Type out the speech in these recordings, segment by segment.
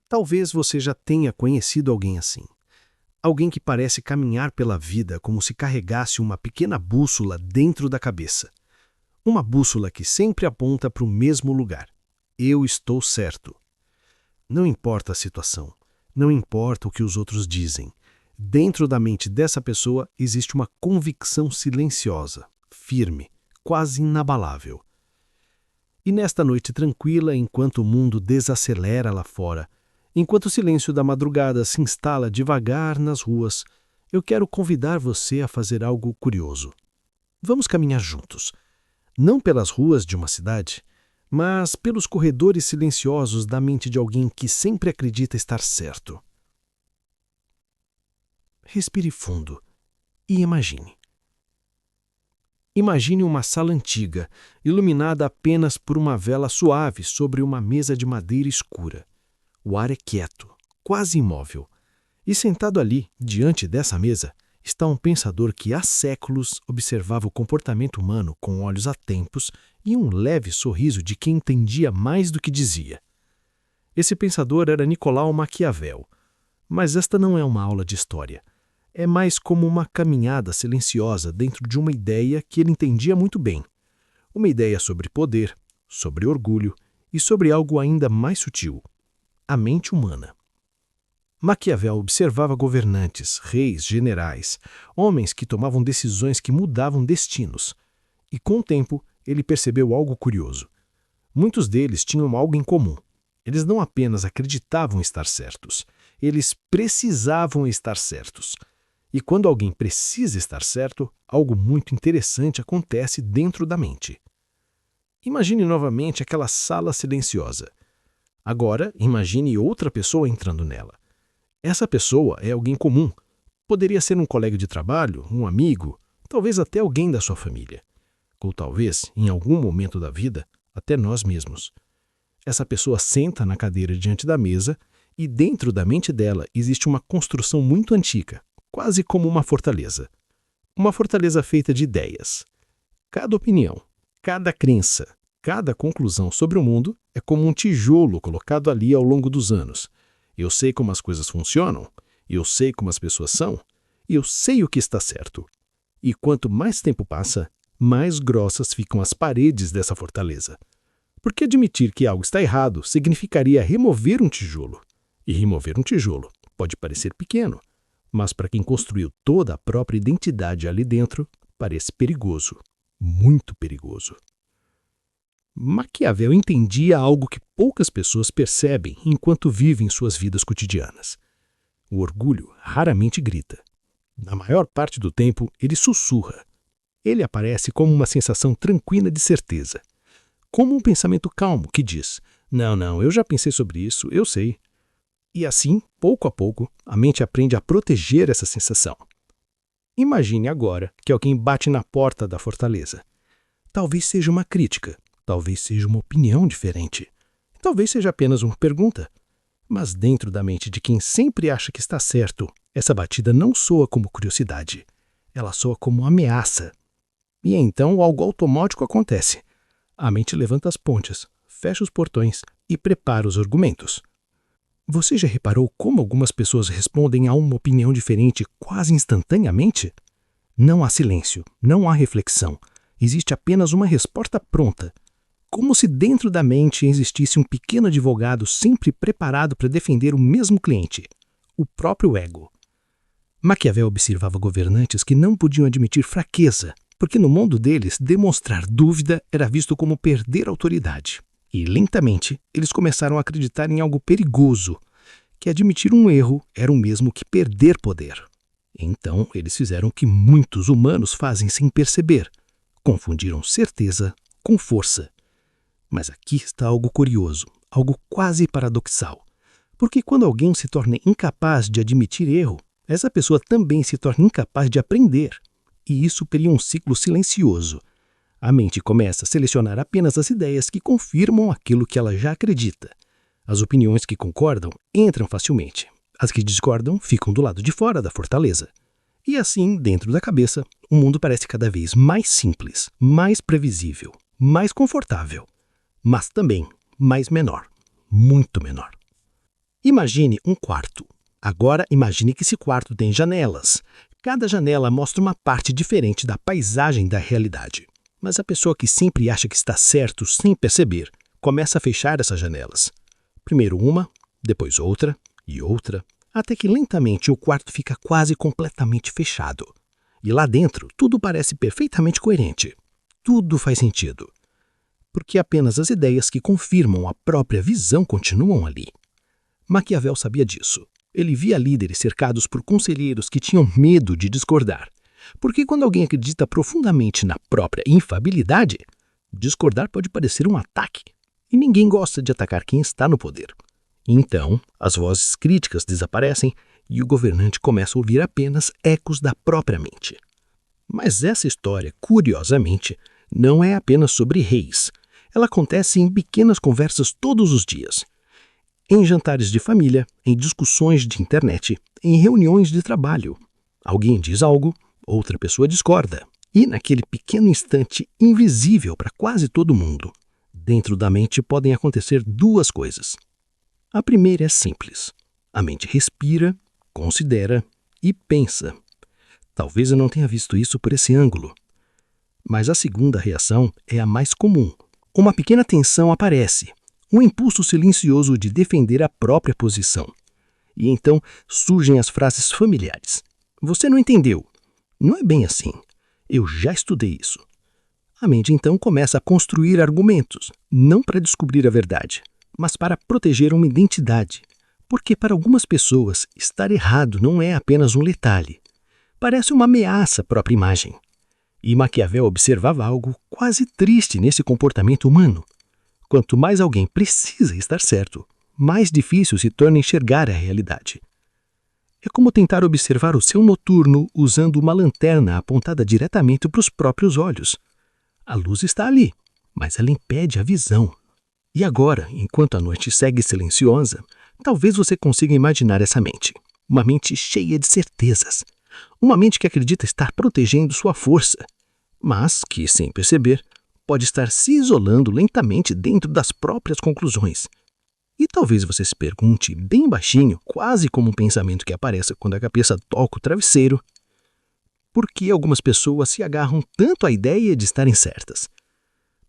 Talvez você já tenha conhecido alguém assim. Alguém que parece caminhar pela vida como se carregasse uma pequena bússola dentro da cabeça. Uma bússola que sempre aponta para o mesmo lugar. Eu estou certo. Não importa a situação, não importa o que os outros dizem. Dentro da mente dessa pessoa existe uma convicção silenciosa, firme, quase inabalável. E nesta noite tranquila, enquanto o mundo desacelera lá fora, enquanto o silêncio da madrugada se instala devagar nas ruas, eu quero convidar você a fazer algo curioso. Vamos caminhar juntos. Não pelas ruas de uma cidade, mas pelos corredores silenciosos da mente de alguém que sempre acredita estar certo. Respire fundo e imagine. Imagine uma sala antiga, iluminada apenas por uma vela suave sobre uma mesa de madeira escura. O ar é quieto, quase imóvel. E sentado ali, diante dessa mesa, está um pensador que há séculos observava o comportamento humano com olhos atentos e um leve sorriso de quem entendia mais do que dizia. Esse pensador era Nicolau Maquiavel. Mas esta não é uma aula de história. É mais como uma caminhada silenciosa dentro de uma ideia que ele entendia muito bem. Uma ideia sobre poder, sobre orgulho e sobre algo ainda mais sutil: a mente humana. Maquiavel observava governantes, reis, generais, homens que tomavam decisões que mudavam destinos. E com o tempo, ele percebeu algo curioso. Muitos deles tinham algo em comum. Eles não apenas acreditavam estar certos, eles precisavam estar certos. E quando alguém precisa estar certo, algo muito interessante acontece dentro da mente. Imagine novamente aquela sala silenciosa. Agora, imagine outra pessoa entrando nela. Essa pessoa é alguém comum. Poderia ser um colega de trabalho, um amigo, talvez até alguém da sua família. Ou talvez, em algum momento da vida, até nós mesmos. Essa pessoa senta na cadeira diante da mesa e dentro da mente dela existe uma construção muito antiga, quase como uma fortaleza. Uma fortaleza feita de ideias. Cada opinião, cada crença, cada conclusão sobre o mundo é como um tijolo colocado ali ao longo dos anos. Eu sei como as coisas funcionam, eu sei como as pessoas são, e eu sei o que está certo. E quanto mais tempo passa, mais grossas ficam as paredes dessa fortaleza. Porque admitir que algo está errado significaria remover um tijolo. E remover um tijolo pode parecer pequeno, mas para quem construiu toda a própria identidade ali dentro, parece perigoso, muito perigoso. Maquiavel entendia algo que poucas pessoas percebem enquanto vivem suas vidas cotidianas. O orgulho raramente grita. Na maior parte do tempo, ele sussurra. Ele aparece como uma sensação tranquila de certeza. Como um pensamento calmo que diz: não, eu já pensei sobre isso, eu sei. E assim, pouco a pouco, a mente aprende a proteger essa sensação. Imagine agora que alguém bate na porta da fortaleza. Talvez seja uma crítica, talvez seja uma opinião diferente, talvez seja apenas uma pergunta. Mas dentro da mente de quem sempre acha que está certo, essa batida não soa como curiosidade, ela soa como ameaça. E então algo automático acontece. A mente levanta as pontes, fecha os portões e prepara os argumentos. Você já reparou como algumas pessoas respondem a uma opinião diferente quase instantaneamente? Não há silêncio, não há reflexão. Existe apenas uma resposta pronta. Como se dentro da mente existisse um pequeno advogado sempre preparado para defender o mesmo cliente, o próprio ego. Maquiavel observava governantes que não podiam admitir fraqueza, porque no mundo deles demonstrar dúvida era visto como perder autoridade. E lentamente eles começaram a acreditar em algo perigoso, que admitir um erro era o mesmo que perder poder. Então eles fizeram o que muitos humanos fazem sem perceber. Confundiram certeza com força. Mas aqui está algo curioso, algo quase paradoxal. Porque quando alguém se torna incapaz de admitir erro, essa pessoa também se torna incapaz de aprender. E isso cria um ciclo silencioso. A mente começa a selecionar apenas as ideias que confirmam aquilo que ela já acredita. As opiniões que concordam entram facilmente. As que discordam ficam do lado de fora da fortaleza. E assim, dentro da cabeça, o mundo parece cada vez mais simples, mais previsível, mais confortável, mas também mais menor, muito menor. Imagine um quarto. Agora imagine que esse quarto tem janelas. Cada janela mostra uma parte diferente da paisagem da realidade. Mas a pessoa que sempre acha que está certo sem perceber, começa a fechar essas janelas. Primeiro uma, depois outra e outra, até que lentamente o quarto fica quase completamente fechado. E lá dentro, tudo parece perfeitamente coerente. Tudo faz sentido. Porque apenas as ideias que confirmam a própria visão continuam ali. Maquiavel sabia disso. Ele via líderes cercados por conselheiros que tinham medo de discordar. Porque quando alguém acredita profundamente na própria infabilidade, discordar pode parecer um ataque. E ninguém gosta de atacar quem está no poder. Então, as vozes críticas desaparecem e o governante começa a ouvir apenas ecos da própria mente. Mas essa história, curiosamente, não é apenas sobre reis. Ela acontece em pequenas conversas todos os dias. Em jantares de família, em discussões de internet, em reuniões de trabalho. Alguém diz algo, outra pessoa discorda. E naquele pequeno instante invisível para quase todo mundo, dentro da mente podem acontecer duas coisas. A primeira é simples. A mente respira, considera e pensa. Talvez eu não tenha visto isso por esse ângulo. Mas a segunda reação é a mais comum. Uma pequena tensão aparece. Um impulso silencioso de defender a própria posição. E então surgem as frases familiares. Você não entendeu. Não é bem assim. Eu já estudei isso. A mente então começa a construir argumentos, não para descobrir a verdade, mas para proteger uma identidade. Porque para algumas pessoas, estar errado não é apenas um detalhe. Parece uma ameaça à própria imagem. E Maquiavel observava algo quase triste nesse comportamento humano. Quanto mais alguém precisa estar certo, mais difícil se torna enxergar a realidade. É como tentar observar o céu noturno usando uma lanterna apontada diretamente para os próprios olhos. A luz está ali, mas ela impede a visão. E agora, enquanto a noite segue silenciosa, talvez você consiga imaginar essa mente. Uma mente cheia de certezas. Uma mente que acredita estar protegendo sua força, mas que, sem perceber, pode estar se isolando lentamente dentro das próprias conclusões. E talvez você se pergunte, bem baixinho, quase como um pensamento que aparece quando a cabeça toca o travesseiro, por que algumas pessoas se agarram tanto à ideia de estarem certas?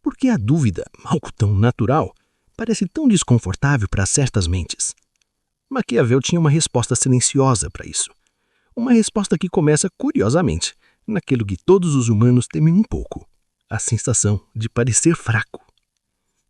Por que a dúvida, algo tão natural, parece tão desconfortável para certas mentes? Maquiavel tinha uma resposta silenciosa para isso. Uma resposta que começa, curiosamente, naquilo que todos os humanos temem um pouco. A sensação de parecer fraco.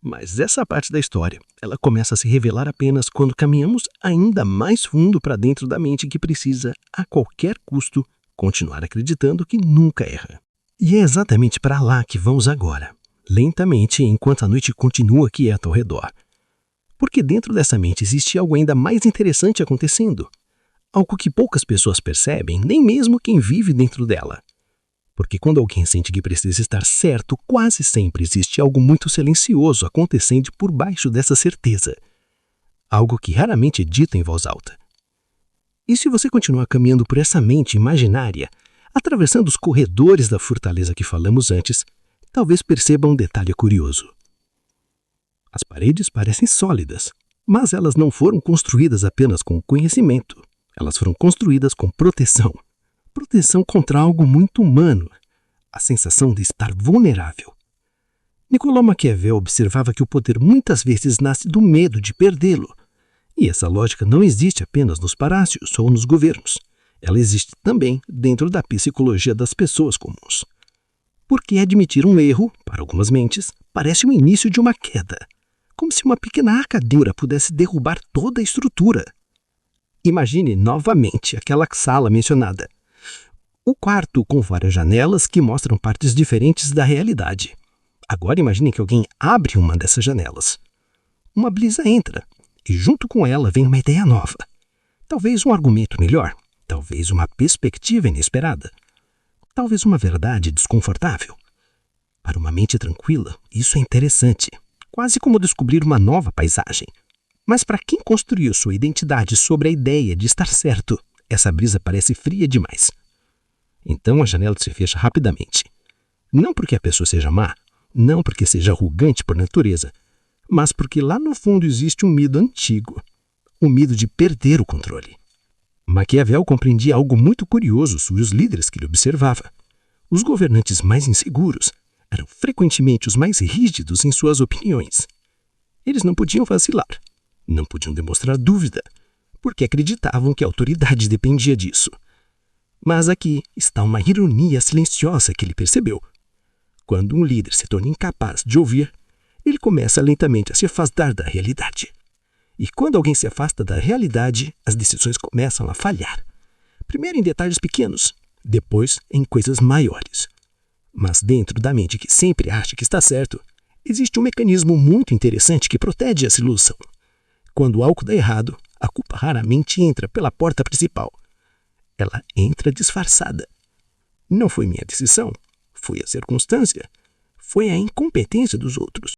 Mas essa parte da história, ela começa a se revelar apenas quando caminhamos ainda mais fundo para dentro da mente que precisa, a qualquer custo, continuar acreditando que nunca erra. E é exatamente para lá que vamos agora, lentamente enquanto a noite continua quieta ao redor. Porque dentro dessa mente existe algo ainda mais interessante acontecendo. Algo que poucas pessoas percebem, nem mesmo quem vive dentro dela. Porque quando alguém sente que precisa estar certo, quase sempre existe algo muito silencioso acontecendo por baixo dessa certeza. Algo que raramente é dito em voz alta. E se você continuar caminhando por essa mente imaginária, atravessando os corredores da fortaleza que falamos antes, talvez perceba um detalhe curioso. As paredes parecem sólidas, mas elas não foram construídas apenas com conhecimento. Elas foram construídas com proteção. Proteção contra algo muito humano, a sensação de estar vulnerável. Nicolau Maquiavel observava que o poder muitas vezes nasce do medo de perdê-lo. E essa lógica não existe apenas nos palácios ou nos governos. Ela existe também dentro da psicologia das pessoas comuns. Porque admitir um erro, para algumas mentes, parece o início de uma queda. Como se uma pequena arcadura pudesse derrubar toda a estrutura. Imagine novamente aquela sala mencionada. O quarto com várias janelas que mostram partes diferentes da realidade. Agora imagine que alguém abre uma dessas janelas. Uma brisa entra, e junto com ela vem uma ideia nova. Talvez um argumento melhor, talvez uma perspectiva inesperada, talvez uma verdade desconfortável. Para uma mente tranquila, isso é interessante, quase como descobrir uma nova paisagem. Mas para quem construiu sua identidade sobre a ideia de estar certo, essa brisa parece fria demais. Então a janela se fecha rapidamente. Não porque a pessoa seja má, não porque seja arrogante por natureza, mas porque lá no fundo existe um medo antigo. o medo de perder o controle. Maquiavel compreendia algo muito curioso sobre os líderes que ele observava. Os governantes mais inseguros eram frequentemente os mais rígidos em suas opiniões. Eles não podiam vacilar, não podiam demonstrar dúvida, porque acreditavam que a autoridade dependia disso. Mas aqui está uma ironia silenciosa que ele percebeu. Quando um líder se torna incapaz de ouvir, ele começa lentamente a se afastar da realidade. E quando alguém se afasta da realidade, as decisões começam a falhar. Primeiro em detalhes pequenos, depois em coisas maiores. Mas dentro da mente que sempre acha que está certo, existe um mecanismo muito interessante que protege essa ilusão. Quando algo dá errado, a culpa raramente entra pela porta principal. Ela entra disfarçada. Não foi minha decisão, foi a circunstância, foi a incompetência dos outros.